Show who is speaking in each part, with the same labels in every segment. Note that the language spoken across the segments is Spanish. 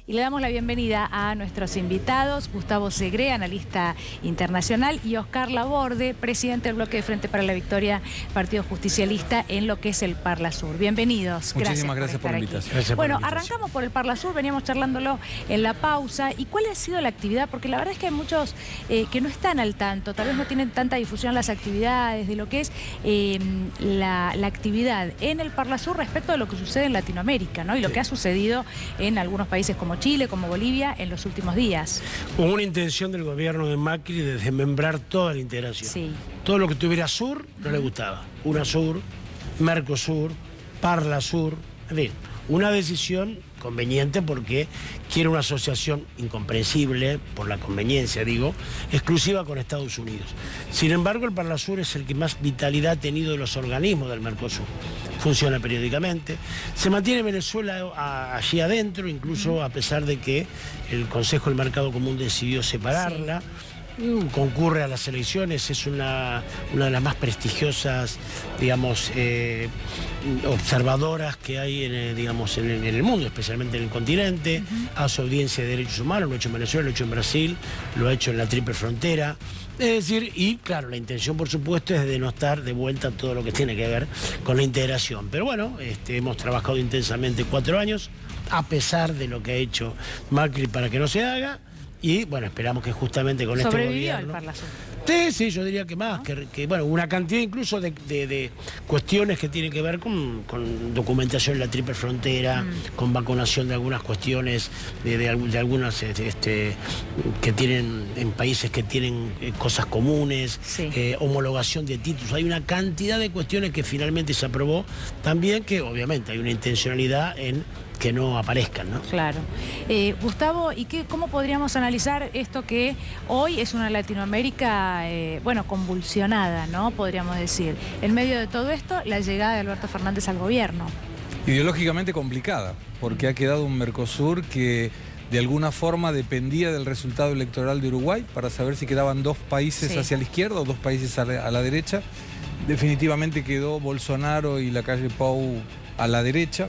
Speaker 1: Y le damos la bienvenida a nuestros invitados, Gustavo Segre, analista internacional, y Oscar Laborde, presidente del bloque de Frente para la Victoria, Partido Justicialista, en lo que es el Parlasur. Bienvenidos.
Speaker 2: Muchísimas gracias por la invitación.
Speaker 1: Bueno, arrancamos por el Parlasur, veníamos charlándolo en la pausa. ¿Y cuál ha sido la actividad? Porque la verdad es que hay muchos que no están al tanto, tal vez no tienen tanta difusión las actividades de lo que es la actividad en el Parlasur respecto de lo que sucede en Latinoamérica, ¿no? Y lo que ha sucedido en algunos países como Chile, como Bolivia, en los últimos días.
Speaker 3: Con una intención del gobierno de Macri de desmembrar toda la integración.
Speaker 1: Sí.
Speaker 3: Todo lo que tuviera sur no le gustaba. UNASUR, Mercosur, Parlasur, en fin, una decisión conveniente porque quiere una asociación incomprensible, por la conveniencia digo, exclusiva con Estados Unidos. Sin embargo, el Parlasur es el que más vitalidad ha tenido de los organismos del Mercosur. Funciona periódicamente. Se mantiene Venezuela allí adentro, incluso a pesar de que el Consejo del Mercado Común decidió separarla. Concurre a las elecciones, es una de las más prestigiosas, digamos, observadoras que hay en el mundo, especialmente en el continente. Hace audiencia de derechos humanos, lo ha hecho en Venezuela, lo ha hecho en Brasil, lo ha hecho en la Triple Frontera. Es decir, y claro, la intención por supuesto es denostar de vuelta todo lo que tiene que ver con la integración. Pero bueno, hemos trabajado intensamente 4 años, a pesar de lo que ha hecho Macri para que no se haga. Y bueno, esperamos que justamente con este gobierno...
Speaker 1: ¿Sobrevivió el Parlasur?
Speaker 3: Sí, yo diría que más, que bueno, una cantidad incluso de cuestiones que tienen que ver con documentación en la Triple Frontera, con vacunación de algunas cuestiones, de algunas que tienen, en países que tienen cosas comunes,
Speaker 1: sí.
Speaker 3: Homologación de títulos. Hay una cantidad de cuestiones que finalmente se aprobó, también que obviamente hay una intencionalidad en que no aparezcan, ¿no?
Speaker 1: Claro. Gustavo, ¿y cómo podríamos analizar esto que hoy es una Latinoamérica, bueno, convulsionada, ¿no? Podríamos decir. En medio de todo esto, la llegada de Alberto Fernández al gobierno.
Speaker 2: Ideológicamente complicada, porque ha quedado un Mercosur que de alguna forma dependía del resultado electoral de Uruguay para saber si quedaban 2 países hacia la izquierda o 2 países a la derecha. Definitivamente quedó Bolsonaro y la calle Pou a la derecha.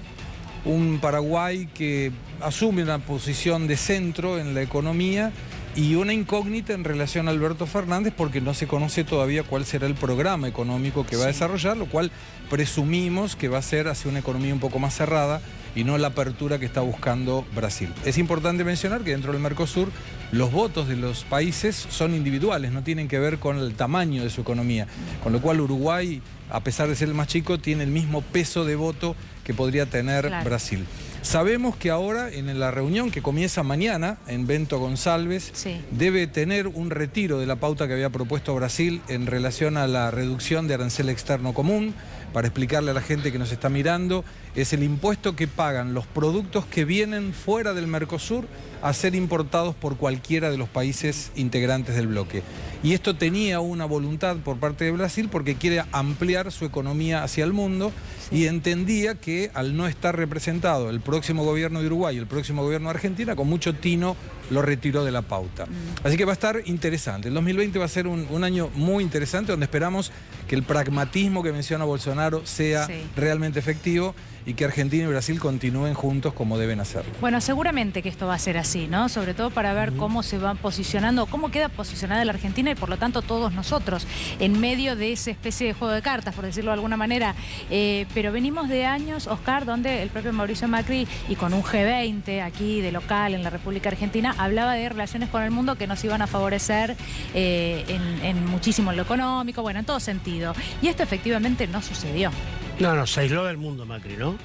Speaker 2: Un Paraguay que asume una posición de centro en la economía y una incógnita en relación a Alberto Fernández porque no se conoce todavía cuál será el programa económico que va a desarrollar, lo cual presumimos que va a ser hacia una economía un poco más cerrada y no la apertura que está buscando Brasil. Es importante mencionar que dentro del Mercosur los votos de los países son individuales, no tienen que ver con el tamaño de su economía, con lo cual Uruguay, a pesar de ser el más chico, tiene el mismo peso de voto que podría tener Brasil. Sabemos que ahora, en la reunión que comienza mañana en Bento Gonçalves, debe tener un retiro de la pauta que había propuesto Brasil en relación a la reducción de arancel externo común. Para explicarle a la gente que nos está mirando, es el impuesto que pagan los productos que vienen fuera del Mercosur a ser importados por cualquiera de los países integrantes del bloque. Y esto tenía una voluntad por parte de Brasil porque quiere ampliar su economía hacia el mundo y entendía que al no estar representado el próximo gobierno de Uruguay y el próximo gobierno de Argentina, con mucho tino lo retiró de la pauta. Así que va a estar interesante. El 2020 va a ser un año muy interesante donde esperamos que el pragmatismo que menciona Bolsonaro sea realmente efectivo y que Argentina y Brasil continúen juntos como deben hacerlo.
Speaker 1: Bueno, seguramente que esto va a ser así, ¿no? Sobre todo para ver cómo se va posicionando, cómo queda posicionada la Argentina y por lo tanto todos nosotros en medio de esa especie de juego de cartas, por decirlo de alguna manera. Pero venimos de años, Oscar, donde el propio Mauricio Macri y con un G20 aquí de local en la República Argentina hablaba de relaciones con el mundo que nos iban a favorecer en muchísimo en lo económico, bueno, en todo sentido. Y esto efectivamente no sucedió.
Speaker 3: No, se aisló del mundo Macri, ¿no?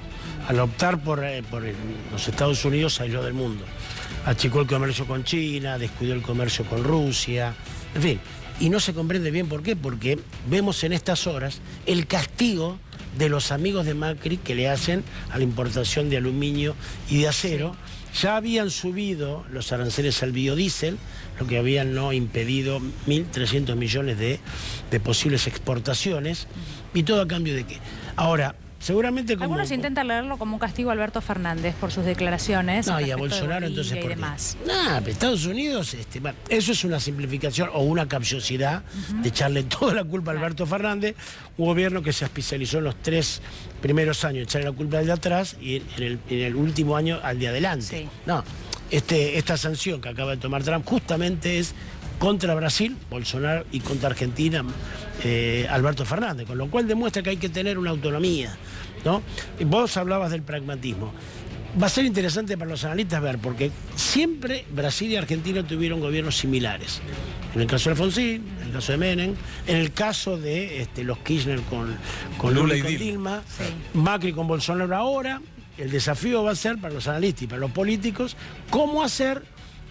Speaker 3: Al optar por los Estados Unidos se aisló del mundo. Achicó el comercio con China, descuidó el comercio con Rusia, en fin. Y no se comprende bien por qué, porque vemos en estas horas el castigo de los amigos de Macri que le hacen a la importación de aluminio y de acero. Ya habían subido los aranceles al biodiesel, lo que habían impedido 1.300 millones de posibles exportaciones, y todo a cambio de qué. Ahora, seguramente como...
Speaker 1: Algunos intentan leerlo como un castigo a Alberto Fernández por sus declaraciones.
Speaker 3: No, y a Bolsonaro entonces por qué. No, Estados Unidos, eso es una simplificación o una capciosidad de echarle toda la culpa a Alberto Fernández, un gobierno que se especializó en los 3 primeros años, echarle la culpa al de atrás y en el último año al de adelante. No, esta sanción que acaba de tomar Trump justamente es contra Brasil, Bolsonaro, y contra Argentina, Alberto Fernández, con lo cual demuestra que hay que tener una autonomía, ¿no? Vos hablabas del pragmatismo. Va a ser interesante para los analistas ver, porque siempre Brasil y Argentina tuvieron gobiernos similares. En el caso de Alfonsín, en el caso de Menem, en el caso de los Kirchner con Lula y con Dilma, sí. Macri con Bolsonaro ahora. El desafío va a ser para los analistas y para los políticos cómo hacer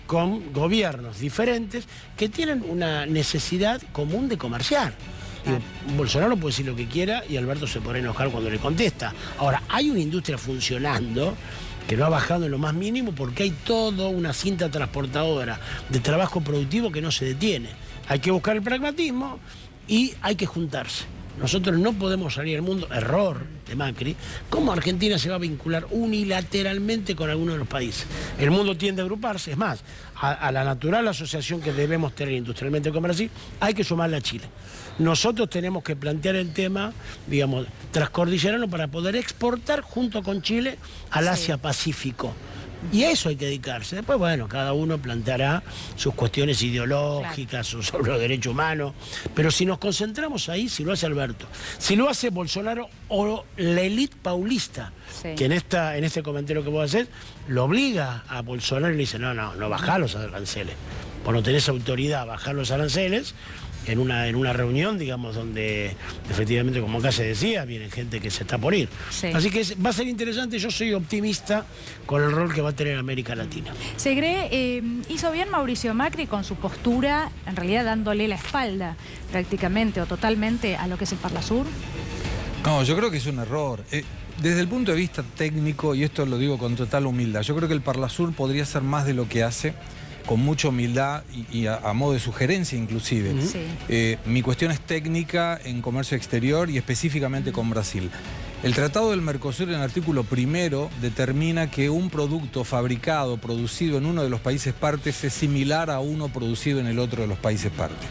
Speaker 3: con gobiernos diferentes que tienen una necesidad común de comerciar. Digo, Bolsonaro puede decir lo que quiera y Alberto se podrá enojar cuando le contesta. Ahora, hay una industria funcionando que no ha bajado en lo más mínimo porque hay toda una cinta transportadora de trabajo productivo que no se detiene. Hay que buscar el pragmatismo y hay que juntarse. Nosotros no podemos salir al mundo, error de Macri, cómo Argentina se va a vincular unilateralmente con alguno de los países. El mundo tiende a agruparse, es más, a la natural asociación que debemos tener industrialmente con Brasil, hay que sumarla a Chile. Nosotros tenemos que plantear el tema, digamos, transcordillerano para poder exportar junto con Chile al Asia-Pacífico. Y a eso hay que dedicarse. Después, bueno, cada uno planteará sus cuestiones ideológicas, sobre los derechos humanos. Pero si nos concentramos ahí, si lo hace Alberto, si lo hace Bolsonaro o la élite paulista, que en este comentario que vos haces, lo obliga a Bolsonaro y le dice, no bajá los aranceles. Vos no tenés autoridad a bajar los aranceles. En una reunión, digamos, donde efectivamente, como acá se decía, viene gente que se está por ir. Sí. Así que va a ser interesante, yo soy optimista con el rol que va a tener América Latina.
Speaker 1: Segre, hizo bien Mauricio Macri con su postura, en realidad dándole la espalda prácticamente o totalmente a lo que es el Parlasur.
Speaker 2: No, yo creo que es un error. Desde el punto de vista técnico, y esto lo digo con total humildad, yo creo que el Parlasur podría hacer más de lo que hace, con mucha humildad y a modo de sugerencia inclusive. Sí. Mi cuestión es técnica en comercio exterior y específicamente con Brasil. El Tratado del Mercosur en el artículo 1 determina que un producto fabricado, producido en uno de los países partes es similar a uno producido en el otro de los países partes.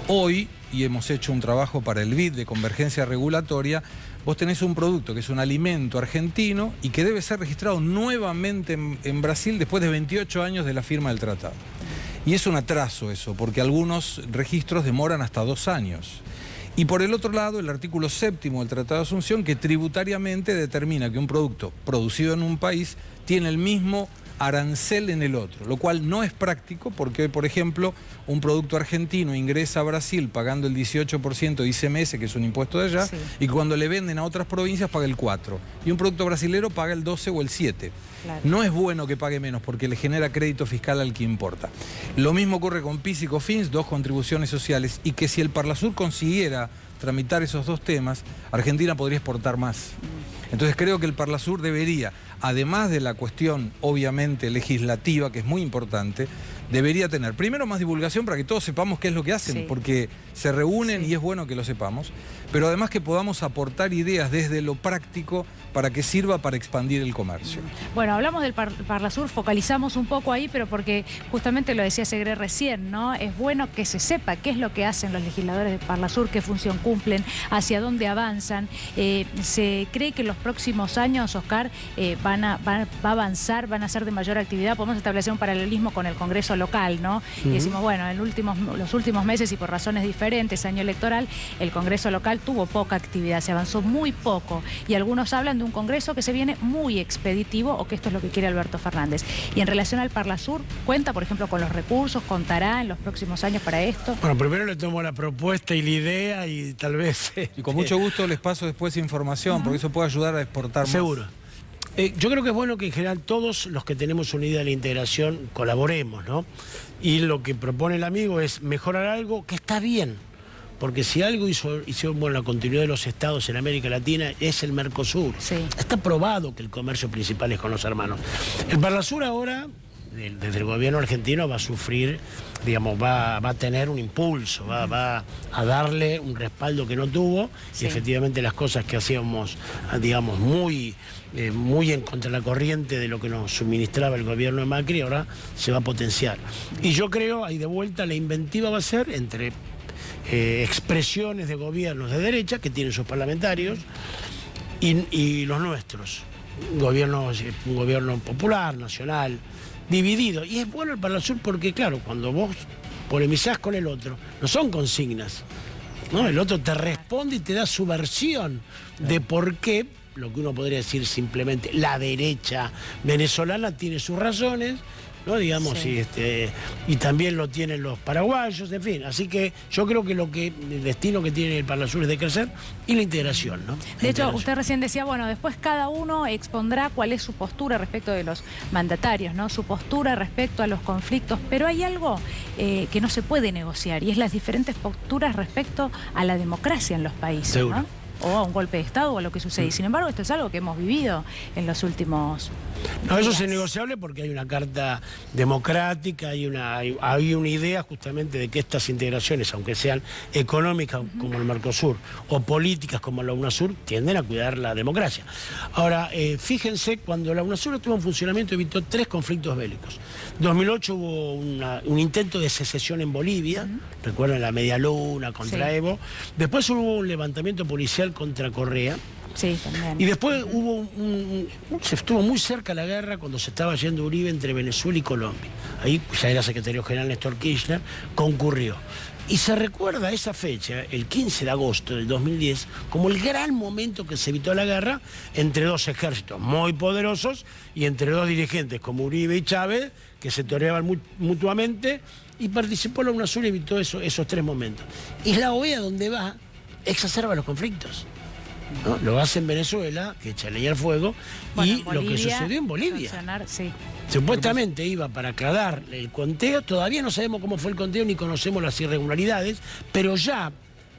Speaker 2: Hoy, y hemos hecho un trabajo para el BID de convergencia regulatoria, vos tenés un producto que es un alimento argentino y que debe ser registrado nuevamente en Brasil después de 28 años de la firma del tratado. Y es un atraso eso, porque algunos registros demoran hasta 2 años. Y por el otro lado, el artículo 7 del Tratado de Asunción, que tributariamente determina que un producto producido en un país tiene el mismo arancel en el otro, lo cual no es práctico porque hoy, por ejemplo, un producto argentino ingresa a Brasil pagando el 18% de ICMS, que es un impuesto de allá, y cuando le venden a otras provincias paga el 4%. Y un producto brasilero paga el 12% o el 7%. Claro. No es bueno que pague menos porque le genera crédito fiscal al que importa. Lo mismo ocurre con PIS y COFINS, 2 contribuciones sociales, y que si el Parlasur consiguiera tramitar esos 2 temas, Argentina podría exportar más. Entonces creo que el Parlasur debería, además de la cuestión obviamente legislativa, que es muy importante, debería tener primero más divulgación para que todos sepamos qué es lo que hacen, porque se reúnen y es bueno que lo sepamos, pero además que podamos aportar ideas desde lo práctico para que sirva para expandir el comercio.
Speaker 1: Bueno, hablamos del Parlasur, focalizamos un poco ahí, pero porque justamente lo decía Segre recién, ¿no? Es bueno que se sepa qué es lo que hacen los legisladores del Parlasur, qué función cumplen, hacia dónde avanzan. Se cree que en los próximos años, Oscar, va a avanzar, van a ser de mayor actividad. Podemos establecer un paralelismo con el Congreso local, ¿no? Y decimos, bueno, en los últimos meses y por razones diferentes, año electoral, el Congreso local tuvo poca actividad, se avanzó muy poco. Y algunos hablan de un Congreso que se viene muy expeditivo o que esto es lo que quiere Alberto Fernández. Y en relación al Parlasur, ¿cuenta, por ejemplo, con los recursos? ¿Contará en los próximos años para esto?
Speaker 3: Bueno, primero le tomo la propuesta y la idea y tal vez...
Speaker 2: Y con mucho gusto les paso después información, porque eso puede ayudar a exportar más.
Speaker 3: Seguro. Yo creo que es bueno que en general todos los que tenemos una idea de la integración colaboremos, ¿no? Y lo que propone el amigo es mejorar algo que está bien. Porque si algo hicieron la continuidad de los estados en América Latina es el Mercosur. Sí. Está probado que el comercio principal es con los hermanos. El Parlasur ahora, desde el gobierno argentino, va a sufrir, digamos, va a tener un impulso, va a darle un respaldo que no tuvo. Y efectivamente las cosas que hacíamos, digamos, muy en contra de la corriente de lo que nos suministraba el gobierno de Macri, ahora se va a potenciar. Y yo creo, ahí de vuelta, la inventiva va a ser entre expresiones de gobiernos de derecha que tienen sus parlamentarios y los nuestros, un gobierno popular, nacional, dividido. Y es bueno el Parlasur porque, claro, cuando vos polemizás con el otro, no son consignas, ¿no? El otro te responde y te da su versión de por qué, lo que uno podría decir simplemente, la derecha venezolana tiene sus razones, ¿no? Digamos,
Speaker 1: sí.
Speaker 3: y también lo tienen los paraguayos, en fin. Así que yo creo que el destino que tiene el Parlasur es de crecer y la integración, ¿no?
Speaker 1: De hecho, usted recién decía, bueno, después cada uno expondrá cuál es su postura respecto de los mandatarios, ¿no? Su postura respecto a los conflictos, pero hay algo que no se puede negociar y es las diferentes posturas respecto a la democracia en los países,
Speaker 3: seguro,
Speaker 1: ¿no? O a un golpe de Estado o a lo que sucede. Y sin embargo, esto es algo que hemos vivido en los últimos
Speaker 3: No, eso
Speaker 1: días.
Speaker 3: es innegociable porque hay una carta democrática, hay una idea justamente de que estas integraciones, aunque sean económicas como el Mercosur o políticas como la UNASUR, tienden a cuidar la democracia. Ahora, fíjense, cuando la UNASUR estuvo en funcionamiento evitó 3 conflictos bélicos. En 2008 hubo un intento de secesión en Bolivia, recuerdan la Media Luna contra
Speaker 1: Sí.
Speaker 3: Evo. Después hubo un levantamiento policial contra Correa.
Speaker 1: Sí, también.
Speaker 3: Y después hubo se estuvo muy cerca la guerra cuando se estaba yendo Uribe entre Venezuela y Colombia. Ahí ya era secretario general Néstor Kirchner, concurrió. Y se recuerda esa fecha, el 15 de agosto del 2010, como el gran momento que se evitó la guerra entre 2 ejércitos muy poderosos y entre 2 dirigentes como Uribe y Chávez, que se toreaban mutuamente, y participó la UNASUR y evitó esos 3 momentos. Y la OEA, donde va, exacerba los conflictos, ¿no? Lo hace en Venezuela, que echa leña al fuego,
Speaker 1: Bueno,
Speaker 3: y
Speaker 1: en
Speaker 3: lo que
Speaker 1: Bolivia,
Speaker 3: sucedió en Bolivia.
Speaker 1: Sí.
Speaker 3: Supuestamente iba para aclarar el conteo, todavía no sabemos cómo fue el conteo ni conocemos las irregularidades, pero ya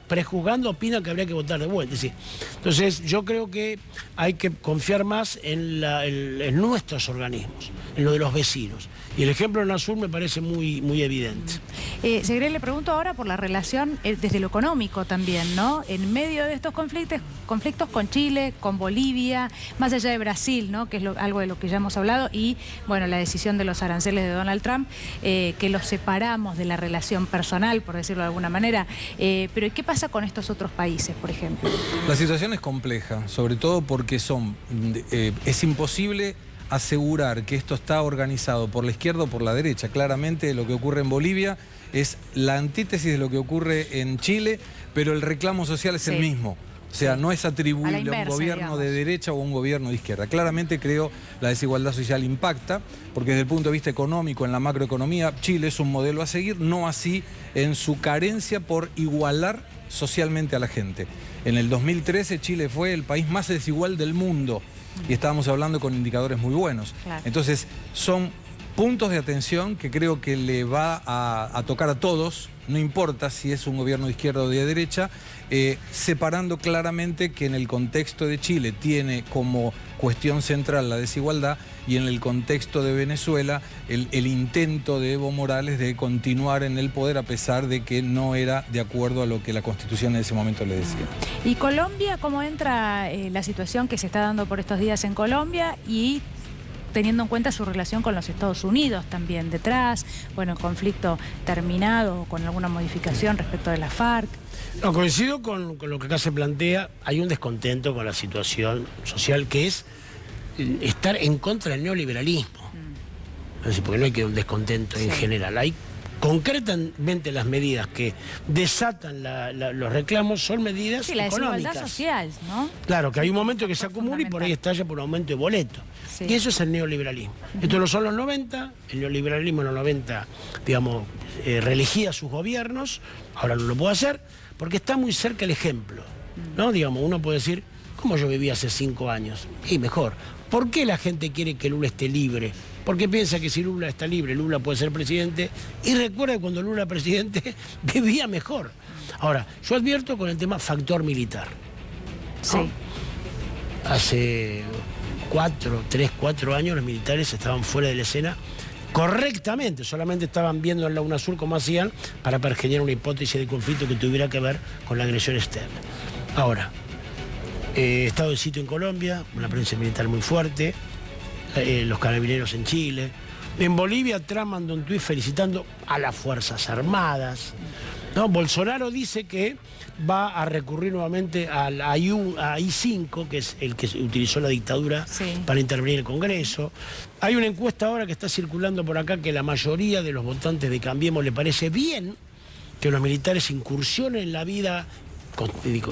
Speaker 3: prejuzgando opina que habría que votar de vuelta. Sí. Entonces yo creo que hay que confiar más en nuestros organismos, en lo de los vecinos. Y el ejemplo de UNASUR me parece muy, muy evidente.
Speaker 1: Segre, le pregunto ahora por la relación desde lo económico también, ¿no? En medio de estos conflictos con Chile, con Bolivia, más allá de Brasil, ¿no? Que es algo de lo que ya hemos hablado, y bueno, la decisión de los aranceles de Donald Trump, que los separamos de la relación personal, por decirlo de alguna manera. Pero ¿qué pasa con estos otros países, por ejemplo?
Speaker 2: La situación es compleja, sobre todo porque es imposible asegurar que esto está organizado por la izquierda o por la derecha. Claramente lo que ocurre en Bolivia es la antítesis de lo que ocurre en Chile, pero el reclamo social es el mismo. O sea, no es atribuible a un gobierno de derecha o a un gobierno de izquierda. Claramente creo la desigualdad social impacta, porque desde el punto de vista económico, en la macroeconomía, Chile es un modelo a seguir, no así en su carencia por igualar socialmente a la gente. En el 2013 Chile fue el país más desigual del mundo y estábamos hablando con indicadores muy buenos.
Speaker 1: Claro.
Speaker 2: Entonces, son puntos de atención que creo que le va a tocar a todos, no importa si es un gobierno de izquierda o de derecha, separando claramente que en el contexto de Chile tiene como cuestión central la desigualdad y en el contexto de Venezuela el intento de Evo Morales de continuar en el poder a pesar de que no era de acuerdo a lo que la Constitución en ese momento le decía.
Speaker 1: ¿Y Colombia, cómo entra la situación que se está dando por estos días en Colombia y teniendo en cuenta su relación con los Estados Unidos también detrás, bueno, el conflicto terminado con alguna modificación respecto de la FARC?
Speaker 3: No, coincido con lo que acá se plantea. Hay un descontento con la situación social que es estar en contra del neoliberalismo. Es decir, porque no hay que un descontento en general. Hay concretamente las medidas que desatan los reclamos son medidas
Speaker 1: la
Speaker 3: económicas.
Speaker 1: desigualdad social, ¿no?
Speaker 3: Claro, que hay un momento que se acumula y por ahí estalla por aumento de boleto.
Speaker 1: Sí.
Speaker 3: Y eso es el neoliberalismo. Esto no son los 90, el neoliberalismo en los 90, digamos, reelegía a sus gobiernos, ahora no lo puede hacer, porque está muy cerca el ejemplo, ¿no? Digamos, uno puede decir, ¿cómo yo viví hace 5 años? Y mejor. ¿Por qué la gente quiere que Lula esté libre? Porque piensa que si Lula está libre, Lula puede ser presidente. Y recuerda que cuando Lula era presidente, vivía mejor. Ahora, yo advierto con el tema factor militar.
Speaker 1: Sí.
Speaker 3: Hace 3, 4 años los militares estaban fuera de la escena correctamente, solamente estaban viendo en la UNASUR cómo hacían para pergeñar una hipótesis de conflicto que tuviera que ver con la agresión externa. Ahora, estado de sitio en Colombia, una presencia militar muy fuerte, los carabineros en Chile, En Bolivia Trump mandó un tuit felicitando a las Fuerzas Armadas. ¿No? Bolsonaro dice que va a recurrir nuevamente a I-5, que es el que utilizó la dictadura para intervenir en el Congreso. Hay una encuesta ahora que está circulando por acá que la mayoría de los votantes de Cambiemos le parece bien que los militares incursionen en la vida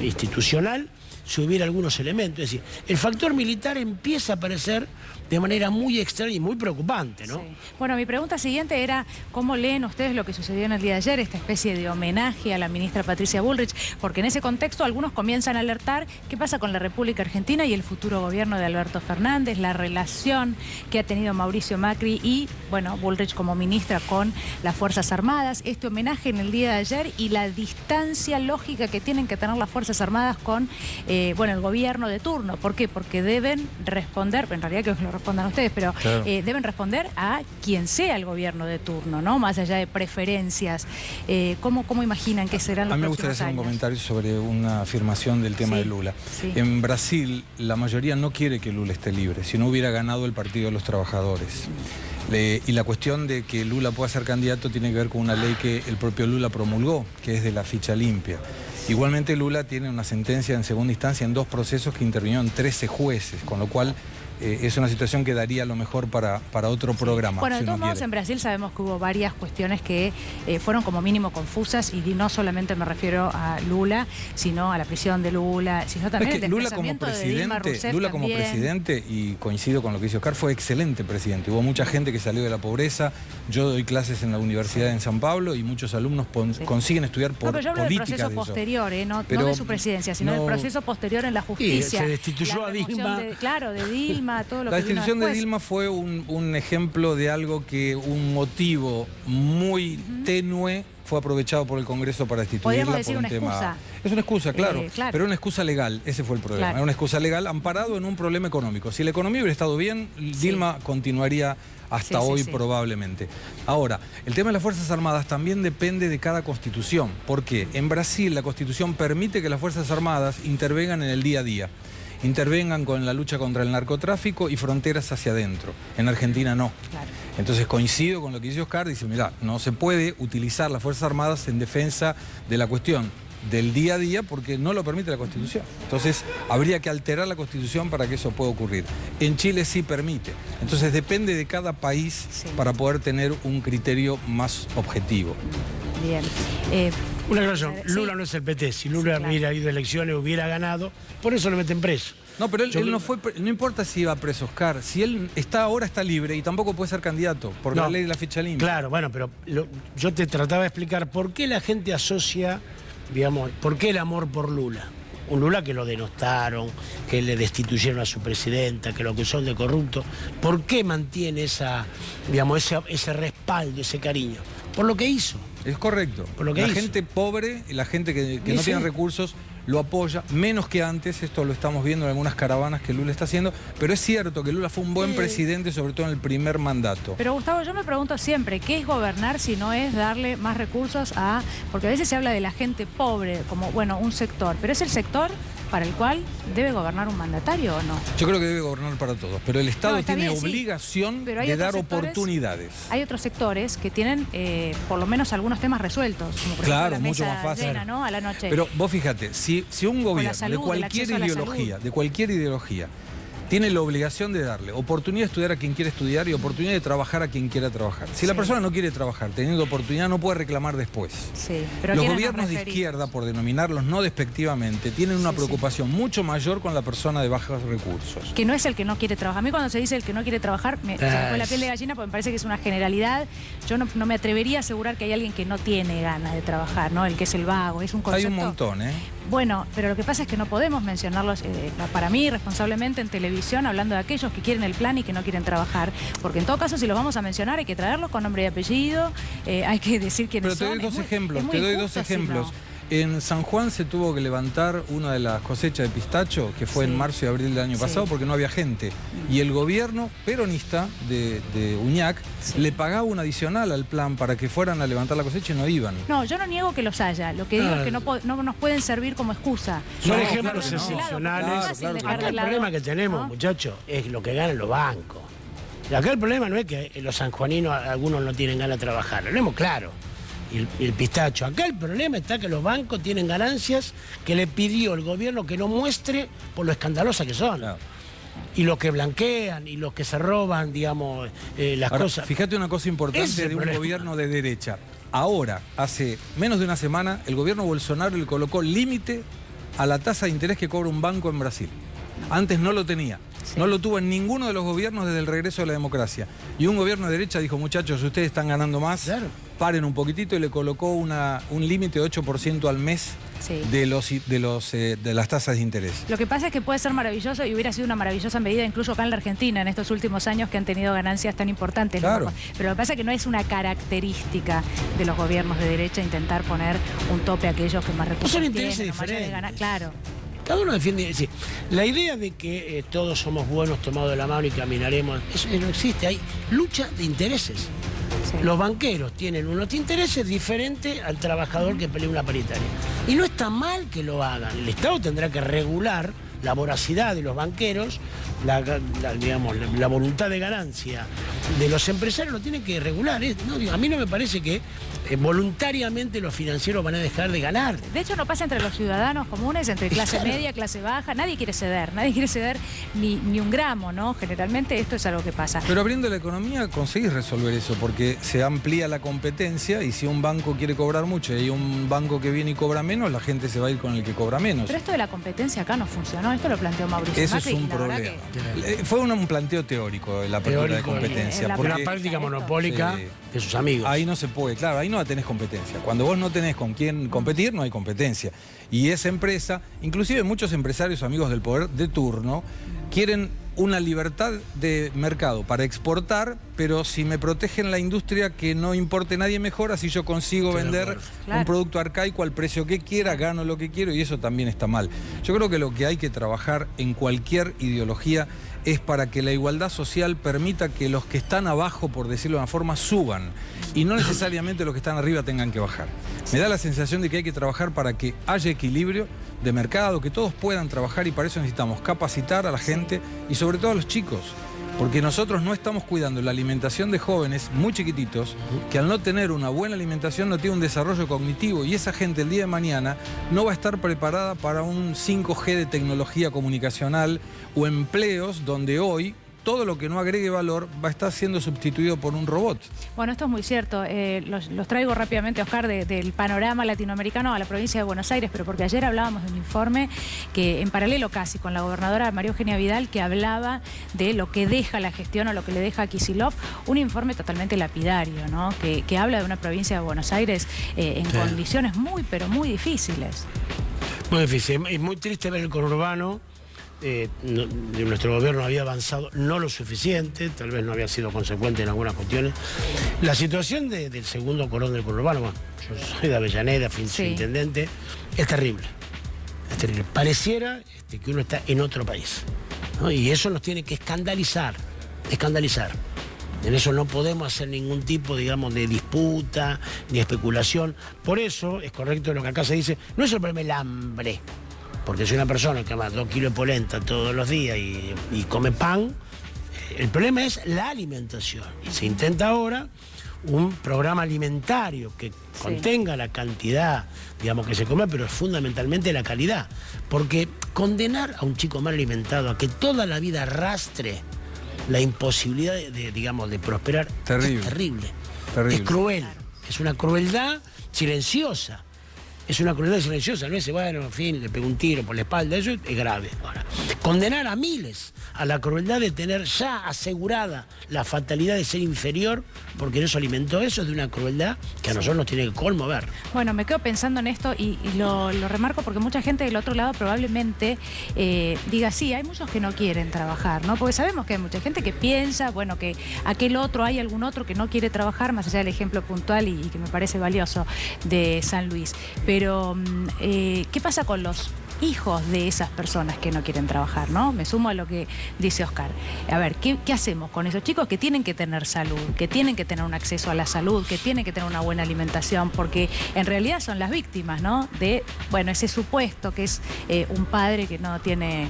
Speaker 3: institucional si hubiera algunos elementos. Es decir, el factor militar empieza a aparecer de manera muy extraña y muy preocupante, ¿no?
Speaker 1: Sí. Bueno, mi pregunta siguiente era, ¿cómo leen ustedes lo que sucedió en el día de ayer, esta especie de homenaje a la ministra Patricia Bullrich? Porque en ese contexto algunos comienzan a alertar qué pasa con la República Argentina y el futuro gobierno de Alberto Fernández, la relación que ha tenido Mauricio Macri y, bueno, Bullrich como ministra con las Fuerzas Armadas, este homenaje en el día de ayer y la distancia lógica que tienen que tener las Fuerzas Armadas con, bueno, el gobierno de turno. ¿Por qué? Porque deben responder, en realidad que lo respondan ustedes, pero claro, deben responder a quien sea el gobierno de turno, ¿no? Más allá de preferencias. ¿Cómo imaginan que serán los próximos años? A mí me gustaría hacer un comentario
Speaker 2: sobre una afirmación del tema de Lula. Sí. En Brasil, la mayoría no quiere que Lula esté libre, si no hubiera ganado el Partido de los Trabajadores. Y la cuestión de que Lula pueda ser candidato tiene que ver con una ley que el propio Lula promulgó, que es de la ficha limpia. Igualmente Lula tiene una sentencia en segunda instancia en 2 procesos que intervinieron 13 jueces, con lo cual es una situación que daría lo mejor para otro programa.
Speaker 1: Bueno, de todos modos en Brasil sabemos que hubo varias cuestiones que fueron como mínimo confusas y no solamente me refiero a Lula, sino a la prisión de Lula, sino también el desplazamiento de Dilma Rousseff.
Speaker 2: Lula como presidente, y coincido con lo que dice Oscar, fue excelente presidente. Hubo mucha gente que salió de la pobreza. Yo doy clases en la universidad en San Pablo y muchos alumnos consiguen estudiar por política.
Speaker 1: Pero yo hablo del proceso posterior, no de su presidencia, sino del proceso posterior en la justicia.
Speaker 3: Se destituyó a Dilma.
Speaker 1: De Dilma. Todo lo
Speaker 2: la
Speaker 1: que
Speaker 2: destitución de Dilma fue un ejemplo de algo que un motivo muy tenue fue aprovechado por el Congreso para destituirla por un tema. Excusa. Es una excusa, claro, pero una excusa legal, ese fue el problema. Era una excusa legal amparado en un problema económico. Si la economía hubiera estado bien, Dilma continuaría hasta hoy probablemente. Ahora, el tema de las Fuerzas Armadas también depende de cada constitución. ¿Por qué? En Brasil la constitución permite que las Fuerzas Armadas intervengan en el día a día. Intervengan con la lucha contra el narcotráfico y fronteras hacia adentro. En Argentina no. Claro. Entonces coincido con lo que dice Oscar, dice, mirá, no se puede utilizar las Fuerzas Armadas en defensa de la cuestión del día a día porque no lo permite la Constitución. Entonces habría que alterar la Constitución para que eso pueda ocurrir. En Chile sí permite. Entonces depende de cada país para poder tener un criterio más objetivo.
Speaker 1: Bien.
Speaker 3: Una aclaración, Lula no es el PT. Si Lula hubiera ido a elecciones, hubiera ganado, por eso lo meten preso.
Speaker 2: No, pero él no fue, no importa si iba preso, Oscar. Si él ahora está libre y tampoco puede ser candidato por la ley de la ficha limpia.
Speaker 3: Claro, bueno, pero yo te trataba de explicar por qué la gente asocia, digamos, por qué el amor por Lula. Un Lula que lo denostaron, que le destituyeron a su presidenta, que lo acusaron de corrupto. ¿Por qué mantiene ese respaldo, ese cariño? Por lo que hizo.
Speaker 2: Es correcto. Por lo que hizo. Gente pobre y la gente que no tiene recursos lo apoya, menos que antes. Esto lo estamos viendo en algunas caravanas que Lula está haciendo, pero es cierto que Lula fue un buen presidente, sobre todo en el primer mandato.
Speaker 1: Pero Gustavo, yo me pregunto siempre, ¿qué es gobernar si no es darle más recursos a...? Porque a veces se habla de la gente pobre como, bueno, un sector, pero ¿es el sector para el cual debe gobernar un mandatario o no?
Speaker 2: Yo creo que debe gobernar para todos, pero el Estado tiene obligación de dar oportunidades.
Speaker 1: Hay otros sectores que tienen por lo menos algunos temas resueltos, como por ejemplo la mesa
Speaker 2: mucho más fácil.
Speaker 1: Llena, ¿no? A la noche.
Speaker 2: Pero vos fíjate, si un gobierno de cualquier ideología tiene la obligación de darle oportunidad de estudiar a quien quiere estudiar y oportunidad de trabajar a quien quiera trabajar. Si la persona no quiere trabajar, teniendo oportunidad, no puede reclamar después.
Speaker 1: Pero
Speaker 2: los gobiernos de izquierda, por denominarlos no despectivamente, tienen una preocupación mucho mayor con la persona de bajos recursos.
Speaker 1: Que no es el que no quiere trabajar. A mí cuando se dice el que no quiere trabajar, se me pone la piel de gallina porque me parece que es una generalidad. Yo no me atrevería a asegurar que hay alguien que no tiene ganas de trabajar, ¿no? El que es el vago, es un concepto...
Speaker 2: Hay un montón,
Speaker 1: Bueno, pero lo que pasa es que no podemos mencionarlos, para mí, responsablemente en televisión, hablando de aquellos que quieren el plan y que no quieren trabajar. Porque en todo caso, si los vamos a mencionar, hay que traerlos con nombre y apellido, hay que decir quiénes son.
Speaker 2: Pero te doy dos ejemplos. En San Juan se tuvo que levantar una de las cosechas de pistacho, que fue en marzo y abril del año pasado, porque no había gente. Y el gobierno peronista de Uñac le pagaba un adicional al plan para que fueran a levantar la cosecha y no iban.
Speaker 1: No, yo no niego que los haya. Lo que digo es que no nos pueden servir como excusa.
Speaker 3: Son ejemplos excepcionales. Acá el problema que tenemos, muchachos, es lo que ganan los bancos. Acá el problema no es que los sanjuaninos, algunos no tienen ganas de trabajar, lo vemos claro. Y el pistacho. Acá el problema está que los bancos tienen ganancias que le pidió el gobierno que no muestre por lo escandalosas que son. Claro. Y los que blanquean y los que se roban, digamos, las cosas.
Speaker 2: Fíjate una cosa importante de un gobierno de derecha. Ahora, hace menos de una semana, el gobierno Bolsonaro le colocó límite a la tasa de interés que cobra un banco en Brasil. Antes no lo tenía. Sí. No lo tuvo en ninguno de los gobiernos desde el regreso de la democracia. Y un gobierno de derecha dijo, muchachos, ustedes están ganando más, claro, paren un poquitito, y le colocó un límite de 8% al mes, sí, de las tasas de interés.
Speaker 1: Lo que pasa es que puede ser maravilloso, y hubiera sido una maravillosa medida incluso acá en la Argentina en estos últimos años que han tenido ganancias tan importantes.
Speaker 2: Claro.
Speaker 1: Pero lo que pasa es que no es una característica de los gobiernos de derecha intentar poner un tope a aquellos que más recursos
Speaker 3: son
Speaker 1: tienen.
Speaker 3: Intereses diferentes.
Speaker 1: Claro.
Speaker 3: Cada uno defiende. Sí, la idea de que todos somos buenos tomados de la mano y caminaremos, eso no existe. Hay lucha de intereses. Sí. Los banqueros tienen unos intereses diferentes al trabajador que pelea una paritaria. Y no está mal que lo hagan. El Estado tendrá que regular la voracidad de los banqueros, digamos, la voluntad de ganancia de los empresarios lo tienen que regular. No, a mí no me parece que voluntariamente los financieros van a dejar de ganar.
Speaker 1: De hecho, no pasa entre los ciudadanos comunes, entre clase media, clase baja. Nadie quiere ceder ni un gramo, ¿no? Generalmente esto es algo que pasa.
Speaker 2: Pero abriendo la economía conseguís resolver eso, porque se amplía la competencia, y si un banco quiere cobrar mucho y hay un banco que viene y cobra menos, la gente se va a ir con el que cobra menos.
Speaker 1: Pero esto de la competencia acá no funcionó. Esto lo planteó Mauricio
Speaker 2: Eso
Speaker 1: Macri,
Speaker 2: es un problema. Fue un planteo teórico la apertura de competencia.
Speaker 3: Una práctica monopólica de sus amigos.
Speaker 2: Ahí no se puede, claro, ahí no tenés competencia. Cuando vos no tenés con quién competir, no hay competencia. Y esa empresa, inclusive muchos empresarios amigos del poder de turno, quieren una libertad de mercado para exportar, pero si me protegen la industria, que no importe nadie mejor, así yo consigo vender un producto arcaico al precio que quiera, gano lo que quiero, y eso también está mal. Yo creo que lo que hay que trabajar en cualquier ideología es para que la igualdad social permita que los que están abajo, por decirlo de una forma, suban, y no necesariamente los que están arriba tengan que bajar. Me da la sensación de que hay que trabajar para que haya equilibrio de mercado, que todos puedan trabajar, y para eso necesitamos capacitar a la gente y sobre todo a los chicos, porque nosotros no estamos cuidando la alimentación de jóvenes muy chiquititos que al no tener una buena alimentación no tiene un desarrollo cognitivo, y esa gente el día de mañana no va a estar preparada para un 5G de tecnología comunicacional o empleos donde hoy todo lo que no agregue valor va a estar siendo sustituido por un robot.
Speaker 1: Bueno, esto es muy cierto. Los traigo rápidamente, Oscar, del panorama latinoamericano a la provincia de Buenos Aires, pero porque ayer hablábamos de un informe que, en paralelo casi con la gobernadora María Eugenia Vidal, que hablaba de lo que deja la gestión o lo que le deja a Kicillof, un informe totalmente lapidario, ¿no? Que habla de una provincia de Buenos Aires en condiciones muy, pero muy difíciles.
Speaker 3: Muy difícil. Es muy triste ver el conurbano. Nuestro gobierno había avanzado no lo suficiente, tal vez no había sido consecuente en algunas cuestiones. La situación del segundo cordón del conurbano, bueno, yo soy de Avellaneda, fui su intendente, es terrible. Es terrible. Pareciera que uno está en otro país, ¿no? Y eso nos tiene que escandalizar. En eso no podemos hacer ningún tipo, digamos, de disputa ni especulación. Por eso es correcto lo que acá se dice, no es el problema el hambre. Porque si una persona que ama 2 kilos de polenta todos los días y come pan, el problema es la alimentación. Y se intenta ahora un programa alimentario que contenga la cantidad, digamos, que se come, pero fundamentalmente la calidad. Porque condenar a un chico mal alimentado a que toda la vida arrastre la imposibilidad de prosperar es terrible. Es cruel. Es una crueldad silenciosa. Es una crueldad silenciosa, no es, bueno, en fin, le pegó un tiro por la espalda, eso es grave. Ahora, condenar a miles a la crueldad de tener ya asegurada la fatalidad de ser inferior porque no se alimentó, eso es de una crueldad que a nosotros nos tiene que conmover.
Speaker 1: Bueno, me quedo pensando en esto y lo remarco porque mucha gente del otro lado probablemente diga, sí, hay muchos que no quieren trabajar, ¿no? Porque sabemos que hay mucha gente que piensa, bueno, que hay algún otro que no quiere trabajar, más allá del ejemplo puntual y que me parece valioso de San Luis. Pero, ¿qué pasa con los hijos de esas personas que no quieren trabajar, ¿no? Me sumo a lo que dice Oscar. A ver, ¿qué hacemos con esos chicos que tienen que tener salud, que tienen que tener un acceso a la salud, que tienen que tener una buena alimentación? Porque en realidad son las víctimas, ¿no? De, bueno, ese supuesto que es un padre que no tiene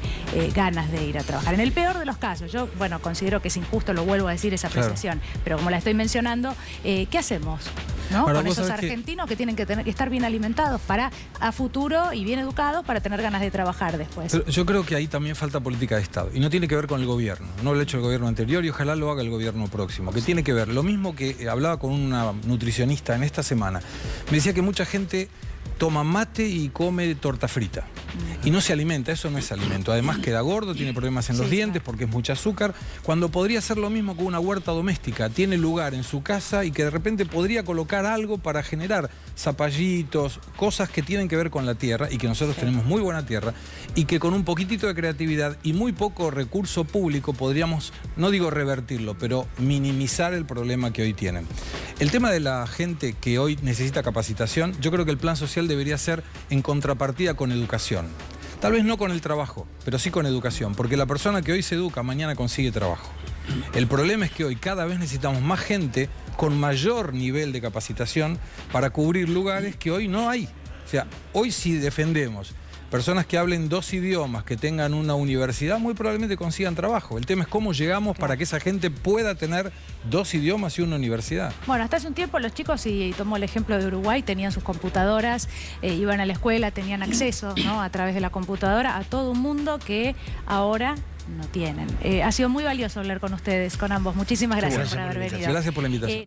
Speaker 1: ganas de ir a trabajar. En el peor de los casos, yo, bueno, considero que es injusto, lo vuelvo a decir, esa apreciación, pero como la estoy mencionando, ¿qué hacemos, ¿no?
Speaker 2: Ahora,
Speaker 1: Con esos argentinos que tienen que estar bien alimentados para a futuro y bien educados para tener ganas de trabajar después.
Speaker 2: Pero yo creo que ahí también falta política de Estado y no tiene que ver con el gobierno. No lo ha hecho el gobierno anterior y ojalá lo haga el gobierno próximo. Que tiene que ver, lo mismo que hablaba con una nutricionista en esta semana. Me decía que mucha gente toma mate y come torta frita. Y no se alimenta, eso no es alimento. Además queda gordo, tiene problemas en los dientes porque es mucho azúcar. Cuando podría hacer lo mismo con una huerta doméstica, tiene lugar en su casa y que de repente podría colocar algo para generar zapallitos, cosas que tienen que ver con la tierra y que nosotros tenemos muy buena tierra y que con un poquitito de creatividad y muy poco recurso público podríamos, no digo revertirlo, pero minimizar el problema que hoy tienen. El tema de la gente que hoy necesita capacitación, yo creo que el plan social debería ser en contrapartida con educación. Tal vez no con el trabajo, pero sí con educación, porque la persona que hoy se educa, mañana consigue trabajo. El problema es que hoy cada vez necesitamos más gente con mayor nivel de capacitación para cubrir lugares que hoy no hay. O sea, hoy si defendemos personas que hablen 2 idiomas, que tengan una universidad, muy probablemente consigan trabajo. El tema es cómo llegamos para que esa gente pueda tener 2 idiomas y una universidad.
Speaker 1: Bueno, hasta hace un tiempo los chicos, y tomo el ejemplo de Uruguay, tenían sus computadoras, iban a la escuela, tenían acceso, ¿no?, a través de la computadora a todo un mundo que ahora no tienen. Ha sido muy valioso hablar con ustedes, con ambos. Muchísimas gracias por haber venido.
Speaker 2: Gracias por la invitación.